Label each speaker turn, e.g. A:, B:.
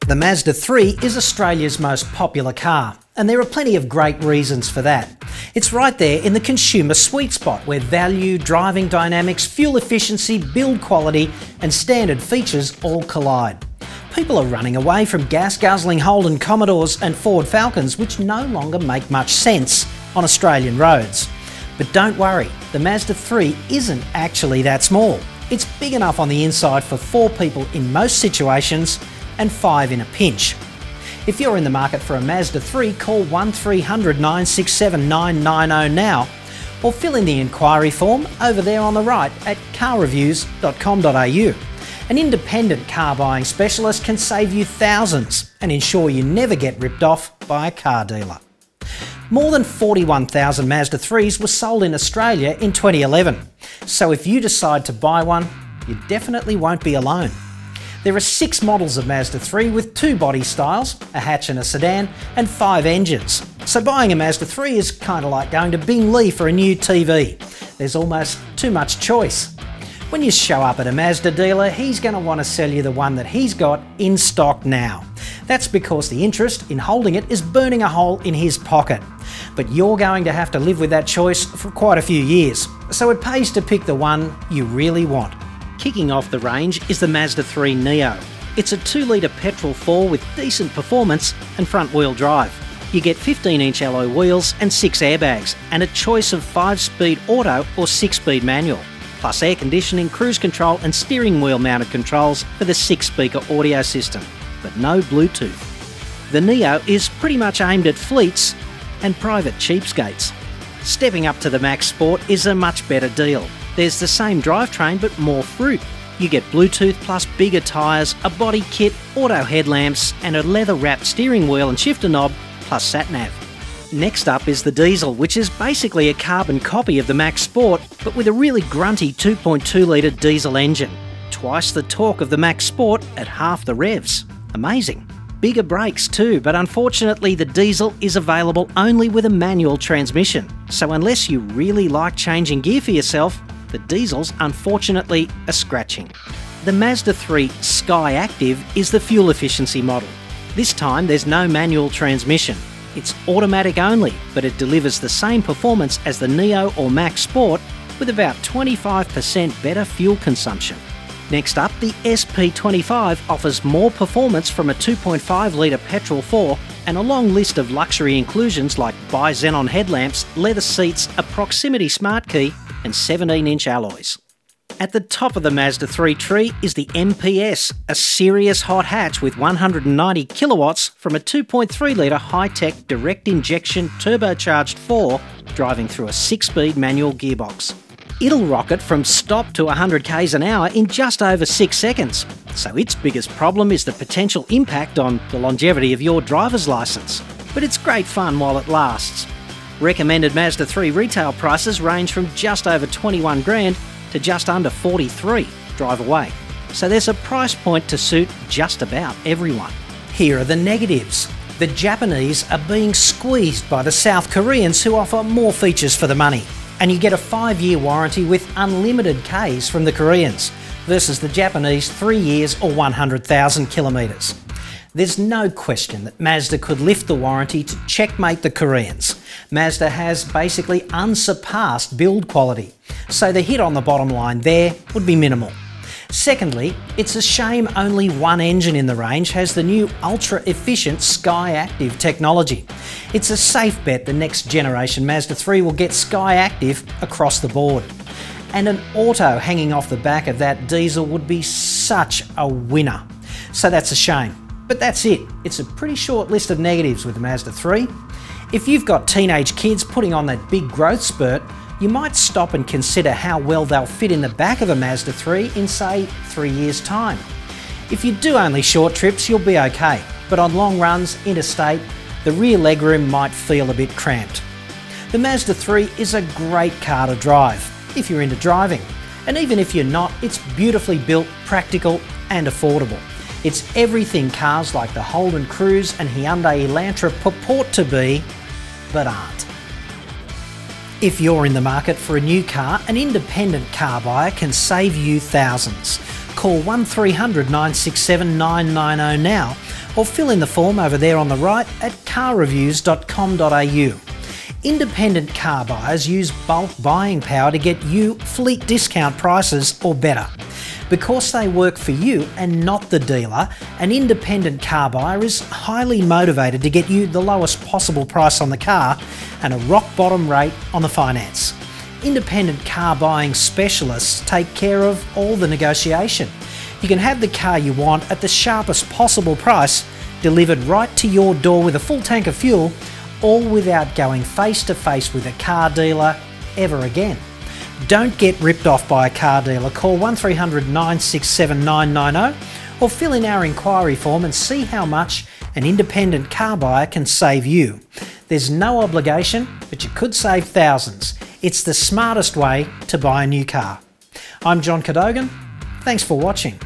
A: The Mazda 3 is Australia's most popular car, and there are plenty of great reasons for that. It's right there in the consumer sweet spot where value, driving dynamics, fuel efficiency, build quality and standard features all collide. People are running away from gas-guzzling Holden Commodores and Ford Falcons, which no longer make much sense on Australian roads. But don't worry, the Mazda 3 isn't actually that small. It's big enough on the inside for 4 people in most situations and 5 in a pinch. If you're in the market for a Mazda 3, call 1300 967 990 now or fill in the inquiry form over there on the right at carreviews.com.au. An independent car buying specialist can save you thousands and ensure you never get ripped off by a car dealer. More than 41,000 Mazda 3s were sold in Australia in 2011, so if you decide to buy one, you definitely won't be alone. There are 6 models of Mazda 3 with 2 body styles, a hatch and a sedan, and 5 engines. So buying a Mazda 3 is kind of like going to Bing Lee for a new TV. There's almost too much choice. When you show up at a Mazda dealer, he's going to want to sell you the one that he's got in stock now. That's because the interest in holding it is burning a hole in his pocket. But you're going to have to live with that choice for quite a few years, so it pays to pick the one you really want. Kicking off the range is the Mazda 3 Neo. It's a 2-litre petrol 4 with decent performance and front-wheel drive. You get 15-inch alloy wheels and 6 airbags, and a choice of 5-speed auto or 6-speed manual, plus air conditioning, cruise control and steering wheel mounted controls for the 6-speaker audio system, but no Bluetooth. The Neo is pretty much aimed at fleets and private cheapskates. Stepping up to the Max Sport is a much better deal. There's the same drivetrain but more fruit. You get Bluetooth plus bigger tyres, a body kit, auto headlamps and a leather-wrapped steering wheel and shifter knob plus sat-nav. Next up is the Diesel, which is basically a carbon copy of the Max Sport but with a really grunty 2.2-litre diesel engine. Twice the torque of the Max Sport at half the revs. Amazing. Bigger brakes too, but unfortunately the Diesel is available only with a manual transmission. So unless you really like changing gear for yourself, the Diesel's unfortunately a scratching. The Mazda 3 Sky Active is the fuel efficiency model. This time there's no manual transmission. It's automatic only, but it delivers the same performance as the Neo or Max Sport with about 25% better fuel consumption. Next up, the SP25 offers more performance from a 2.5-litre petrol 4 and a long list of luxury inclusions like bi-xenon headlamps, leather seats, a proximity smart key and 17-inch alloys. At the top of the Mazda 3 tree is the MPS, a serious hot hatch with 190 kilowatts from a 2.3-litre high-tech direct injection turbocharged 4 driving through a 6-speed manual gearbox. It'll rocket from stop to 100 k's an hour in just over 6 seconds, so its biggest problem is the potential impact on the longevity of your driver's licence. But it's great fun while it lasts. Recommended Mazda 3 retail prices range from just over 21 grand to just under 43 drive away, so there's a price point to suit just about everyone. Here are the negatives. The Japanese are being squeezed by the South Koreans who offer more features for the money. And you get a 5-year warranty with unlimited Ks from the Koreans versus the Japanese 3 years or 100,000 kilometres. There's no question that Mazda could lift the warranty to checkmate the Koreans. Mazda has basically unsurpassed build quality, so the hit on the bottom line there would be minimal. Secondly, it's a shame only one engine in the range has the new ultra-efficient Sky Active technology. It's a safe bet the next generation Mazda 3 will get Sky Active across the board. And an auto hanging off the back of that diesel would be such a winner. So that's a shame. But that's it. It's a pretty short list of negatives with the Mazda 3. If you've got teenage kids putting on that big growth spurt, you might stop and consider how well they'll fit in the back of a Mazda 3 in, say, 3 years' time. If you do only short trips, you'll be okay, but on long runs, interstate, the rear legroom might feel a bit cramped. The Mazda 3 is a great car to drive, if you're into driving, and even if you're not, it's beautifully built, practical and affordable. It's everything cars like the Holden Cruise and Hyundai Elantra purport to be, but aren't. If you're in the market for a new car, an independent car buyer can save you thousands. call 1300 967 990 now or fill in the form over there on the right at carreviews.com.au. Independent car buyers use bulk buying power to get you fleet discount prices or better. Because they work for you and not the dealer, an independent car buyer is highly motivated to get you the lowest possible price on the car and a rock bottom rate on the finance. Independent car buying specialists take care of all the negotiation. You can have the car you want at the sharpest possible price, delivered right to your door with a full tank of fuel, all without going face to face with a car dealer ever again. Don't get ripped off by a car dealer. Call 1300 967 990 or fill in our inquiry form and see how much an independent car buyer can save you. There's no obligation, but you could save thousands. It's the smartest way to buy a new car. I'm John Cadogan. Thanks for watching.